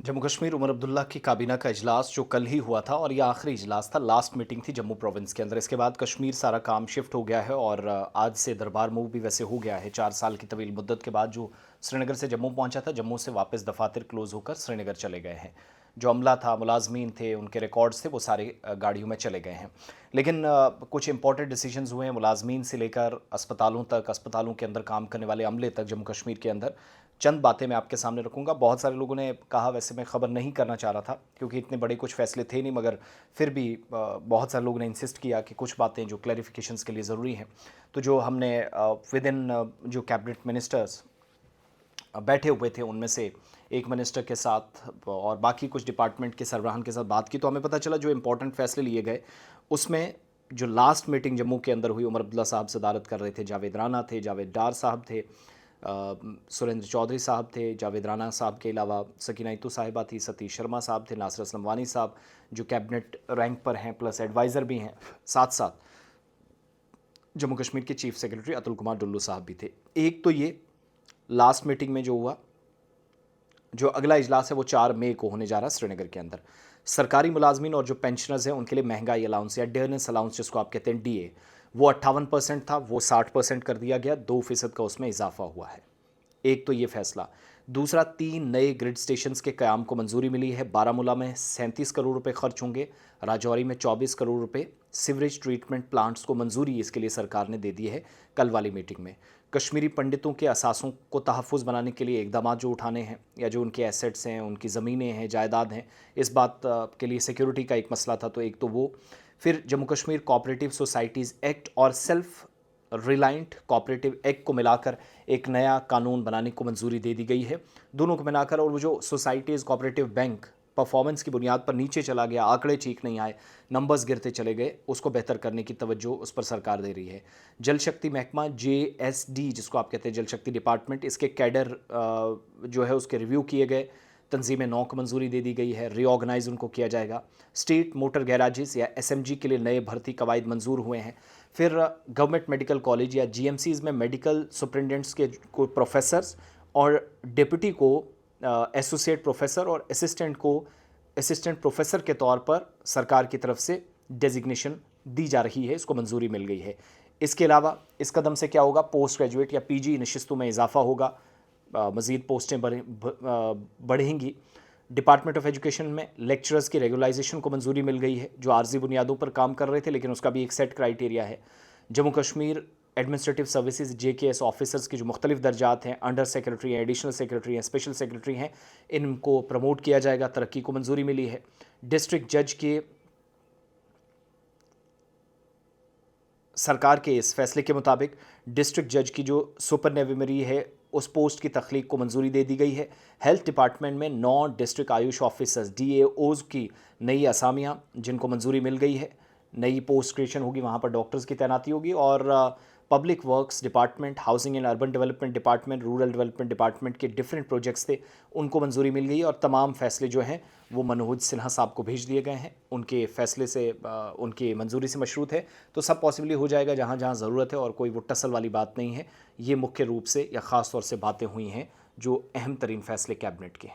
जम्मू कश्मीर उमर अब्दुल्ला की काबीना का इजलास जो कल ही हुआ था और ये आखिरी इजलास था, लास्ट मीटिंग थी जम्मू प्रोविंस के अंदर। इसके बाद कश्मीर सारा काम शिफ्ट हो गया है और आज से दरबार मूव भी वैसे हो गया है। 4 साल की तवील मुद्दत के बाद जो श्रीनगर से जम्मू पहुंचा था, जम्मू से वापस दफातर क्लोज होकर श्रीनगर चले गए हैं। जो अमला था, मुलाजमीन थे, उनके रिकॉर्ड्स थे, वो सारे गाड़ियों में चले गए हैं। लेकिन कुछ इंपॉर्टेंट डिसीजंस हुए हैं, मुलाजमीन से लेकर अस्पतालों तक, अस्पतालों के अंदर काम करने वाले अमले तक जम्मू कश्मीर के अंदर। चंद बातें मैं आपके सामने रखूंगा। बहुत सारे लोगों ने कहा, वैसे मैं खबर नहीं करना चाह रहा था क्योंकि इतने बड़े कुछ फैसले थे नहीं, मगर फिर भी बहुत सारे लोगों ने इंसिस्ट किया कि कुछ बातें जो क्लैरिफिकेशंस के लिए ज़रूरी हैं। तो जो हमने विद इन जो कैबिनेट मिनिस्टर्स बैठे हुए थे, उनमें से एक मिनिस्टर के साथ और बाकी कुछ डिपार्टमेंट के सरबराहान के साथ बात की, तो हमें पता चला जो इंपॉर्टेंट फैसले लिए गए उसमें जो लास्ट मीटिंग जम्मू के अंदर हुई, उमर अब्दुल्ला साहब सदारत कर रहे थे, जावेद राना थे, जावेद डार साहब थे, सुरेंद्र चौधरी साहब थे, जावेद राना साहब के अलावा सकीना इतू साहिबा थी, सतीश शर्मा साहब थे, नासिर असलम वानी साहब जो कैबिनेट रैंक पर हैं प्लस एडवाइज़र भी हैं, साथ साथ जम्मू कश्मीर के चीफ सेक्रेटरी अतुल कुमार डुल्लू साहब भी थे। एक तो ये लास्ट मीटिंग में जो हुआ, जो अगला इजलास है वो 4 मई को होने जा रहा है श्रीनगर के अंदर। सरकारी मुलाजमीन और जो पेंशनर्स हैं उनके लिए महंगाई अलाउंस या डेयरनेस अलाउंस जिसको आप कहते हैं डीए, वो 58% था, वो 60% कर दिया गया, 2% का उसमें इजाफा हुआ है। एक तो ये फैसला। दूसरा, 3 नए ग्रिड स्टेशंस के क़याम को मंजूरी मिली है। बारामूला में 37 करोड़ रुपए खर्च होंगे, राजौरी में 24 करोड़ रुपए। सिवरेज ट्रीटमेंट प्लांट्स को मंजूरी इसके लिए सरकार ने दे दी है कल वाली मीटिंग में। कश्मीरी पंडितों के असासों को तहफ़्फ़ुज़ बनाने के लिए इकदाम जो उठाने हैं, या जो उनके एसेट्स हैं, उनकी ज़मीनें हैं, जायदाद हैं, इस बात के लिए सिक्योरिटी का एक मसला था, तो एक तो वो। फिर Jammu Kashmir cooperative societies act और सेल्फ रिलायंट कोऑपरेटिव एक्ट को मिलाकर एक नया कानून बनाने को मंजूरी दे दी गई है, दोनों को मिलाकर। और वो जो सोसाइटीज़ कोऑपरेटिव बैंक परफॉर्मेंस की बुनियाद पर नीचे चला गया, आंकड़े ठीक नहीं आए, नंबर्स गिरते चले गए, उसको बेहतर करने की तवज्जो उस पर सरकार दे रही है। जल शक्ति महकमा JSD जिसको आप कहते हैं जल शक्ति डिपार्टमेंट, इसके कैडर जो है उसके रिव्यू किए गए, तंजीम नौ को मंजूरी दे दी गई है, रीऑर्गेनाइज उनको किया जाएगा। स्टेट मोटर गैराजेस या SMG के लिए नए भर्ती कवायद मंजूर हुए हैं। फिर गवर्नमेंट मेडिकल कॉलेज या GMCs में मेडिकल सुपरिटेंडेंट्स के को प्रोफेसर्स और डिप्टी को एसोसिएट प्रोफेसर और असिस्टेंट को असिस्टेंट प्रोफेसर के तौर पर सरकार की तरफ से डेजिग्नेशन दी जा रही है, इसको मंजूरी मिल गई है। इसके अलावा इस कदम से क्या होगा, पोस्ट ग्रेजुएट या PG नशिस्तों में इजाफा होगा, मज़ीद पोस्टें बढ़ेंगी। डिपार्टमेंट ऑफ एजुकेशन में लेक्चरर्स की रेगुलाइजेशन को मंजूरी मिल गई है, जो आर्जी बुनियादों पर काम कर रहे थे, लेकिन उसका भी एक सेट क्राइटेरिया है। Jammu Kashmir administrative services JKS officers की जो मुख्तलिफ दर्जात हैं, अंडर सेक्रेटरी हैं, एडिशनल सेक्रेटरी हैं, स्पेशल सेक्रेटरी हैं, इनको प्रमोट किया जाएगा, तरक्की को मंजूरी मिली है। डिस्ट्रिक्ट जज के सरकार के इस फैसले के मुताबिक डिस्ट्रिक्ट जज की जो सुपरनेविमरी है उस पोस्ट की तख्लीक को मंजूरी दे दी गई है। हेल्थ डिपार्टमेंट में 9 डिस्ट्रिक्ट आयुष ऑफिसर्स DAOs की नई असामियाँ जिनको मंजूरी मिल गई है, नई पोस्ट क्रिएशन होगी, वहाँ पर डॉक्टर्स की तैनाती होगी। और public works department, housing and urban development department, rural development department के डिफरेंट प्रोजेक्ट्स थे, उनको मंजूरी मिल गई और तमाम फैसले जो हैं वो मनोज सिन्हा साहब को भेज दिए गए हैं। उनके फैसले से उनकी मंजूरी से मशरूत है, तो सब पॉसिबली हो जाएगा जहाँ जहाँ ज़रूरत है, और कोई वो टसल वाली बात नहीं है। ये मुख्य रूप से या ख़ास तौर से बातें हुई हैं जो अहम तरीन फैसले कैबिनेट के हैं।